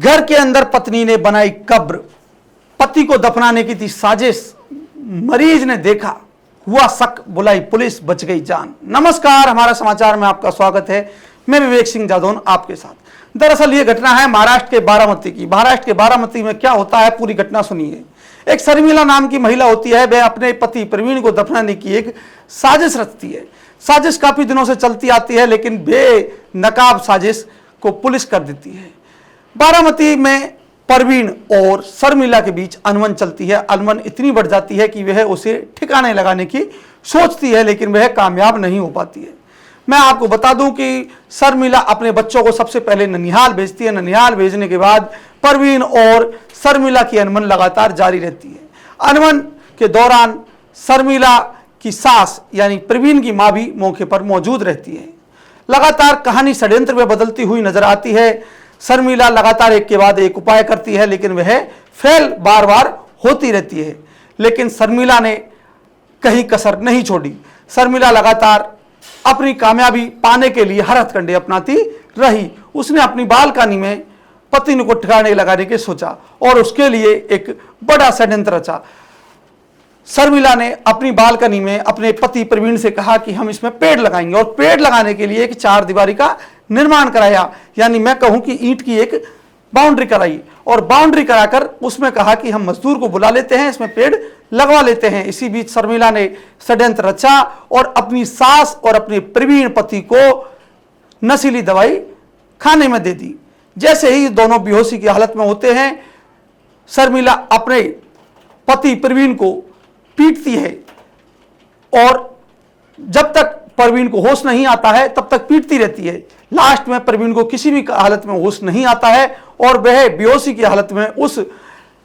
घर के अंदर पत्नी ने बनाई कब्र, पति को दफनाने की थी साजिश, मरीज ने देखा, हुआ शक, बुलाई पुलिस, बच गई जान। नमस्कार, हमारा समाचार में आपका स्वागत है। मैं विवेक सिंह जादौन आपके साथ। दरअसल ये घटना है महाराष्ट्र के बारामती की। महाराष्ट्र के बारामती में क्या होता है, पूरी घटना सुनिए। एक शर्मिला नाम की महिला होती है, वह अपने पति प्रवीण को दफनाने की एक साजिश रचती है। साजिश काफी दिनों से चलती आती है, लेकिन बेनकाब साजिश को पुलिस कर देती है। बारामती में प्रवीण और शर्मिला के बीच अनबन चलती है। अनबन इतनी बढ़ जाती है कि वह उसे ठिकाने लगाने की सोचती है, लेकिन वह कामयाब नहीं हो पाती है। मैं आपको बता दूं कि शर्मिला अपने बच्चों को सबसे पहले ननिहाल भेजती है। ननिहाल भेजने के बाद प्रवीण और शर्मिला की अनबन लगातार जारी रहती है। अनबन के दौरान शर्मिला की सास यानी प्रवीण की मां भी मौके पर मौजूद रहती है। लगातार कहानी षड्यंत्र में बदलती हुई नजर आती है। शर्मिला लगातार एक के बाद एक उपाय करती है, लेकिन वह फेल बार बार होती रहती है। लेकिन शर्मिला ने कहीं कसर नहीं छोड़ी। शर्मिला लगातार अपनी कामयाबी पाने के लिए हर हथकंडे अपनाती रही। उसने अपनी बालकनी में पति को ठिकाने लगाने के सोचा और उसके लिए एक बड़ा षड्यंत्र रचा। शर्मिला ने अपनी बालकनी में अपने पति प्रवीण से कहा कि हम इसमें पेड़ लगाएंगे, और पेड़ लगाने के लिए एक चार दीवारी का निर्माण कराया, यानी मैं कहूं कि ईंट की एक बाउंड्री कराई, और बाउंड्री कराकर उसमें कहा कि हम मजदूर को बुला लेते हैं, इसमें पेड़ लगवा लेते हैं। इसी बीच शर्मिला ने षड्यंत्र रचा और अपनी सास और अपने प्रवीण पति को नशीली दवाई खाने में दे दी। जैसे ही दोनों बेहोशी की हालत में होते हैं, शर्मिला अपने पति प्रवीण को पीटती है, और जब तक प्रवीण को होश नहीं आता है तब तक पीटती रहती है। लास्ट में प्रवीण को किसी भी हालत में होश नहीं आता है और वह बेहोशी की हालत में उस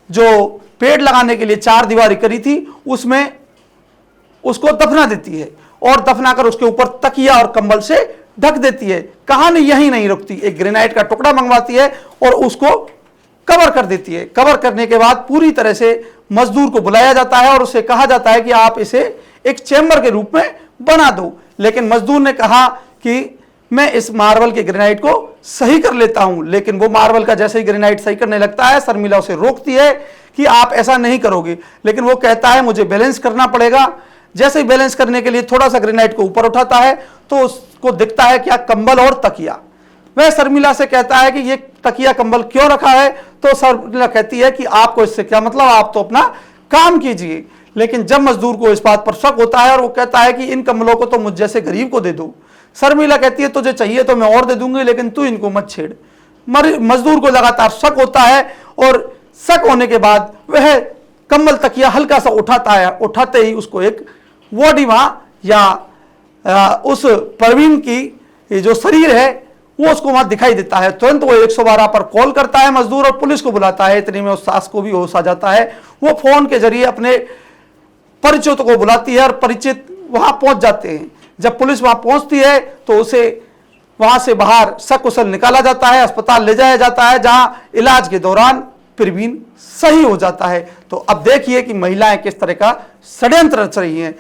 जो पेड़ लगाने के लिए चार दीवारी करी थी उसमें उसको दफना देती है, और दफनाकर उसके ऊपर तकिया और कंबल से ढक देती है। कहानी यहीं नहीं रुकती, एक ग्रेनाइट का टुकड़ा मंगवाती है और उसको कवर कर देती है। कवर करने के बाद पूरी तरह से मजदूर को बुलाया जाता है और उसे कहा जाता है कि आप इसे एक चेंबर के रूप में बना दो। लेकिन मजदूर ने कहा कि मैं इस मार्बल के ग्रेनाइट को सही कर लेता हूं। लेकिन वो मार्बल का जैसे ही ग्रेनाइट सही करने लगता है, शर्मिला उसे रोकती है कि आप ऐसा नहीं करोगे। लेकिन वो कहता है मुझे बैलेंस करना पड़ेगा। जैसे ही बैलेंस करने के लिए थोड़ा सा ग्रेनाइट को ऊपर उठाता है तो उसको दिखता है क्या, कंबल और तकिया। वह शर्मिला से कहता है कि ये तकिया कंबल क्यों रखा है, तो शर्मिला कहती है कि आपको इससे क्या मतलब, आप तो अपना काम कीजिए। लेकिन जब मजदूर को इस बात पर शक होता है और वो कहता है कि इन कंबलों को तो मुझ जैसे गरीब को दे दो, शर्मिला कहती है तुझे चाहिए तो मैं और दे दूंगी, लेकिन तू इनको मत छेड़। मजदूर को लगातार शक होता है और शक होने के बाद वह कंबल तकिया हल्का सा उठाता है। उठाते ही उसको एक वोडिमा या उस प्रवीण की जो शरीर है वो उसको वहां दिखाई देता है। तुरंत वो 112 पर कॉल करता है मजदूर और पुलिस को बुलाता है। इतने में उस सास को भी होश आ जाता है। वो फोन के जरिए अपने परिचित को बुलाती है और परिचित वहां पहुंच जाते हैं। जब पुलिस वहां पहुंचती है तो उसे वहां से बाहर सकुशल निकाला जाता है, अस्पताल ले जाया जाता है, जहां इलाज के दौरान प्रवीण सही हो जाता है। तो अब देखिए कि महिलाएं किस तरह का षड्यंत्र रच रही हैं।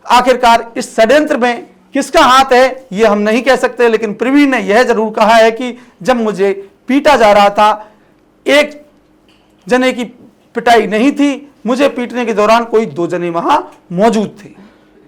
आखिरकार इस षड्यंत्र में किसका हाथ है ये हम नहीं कह सकते, लेकिन प्रवीण ने यह जरूर कहा है कि जब मुझे पीटा जा रहा था, एक जने की पिटाई नहीं थी, मुझे पीटने के दौरान कोई दो जने वहां मौजूद थे।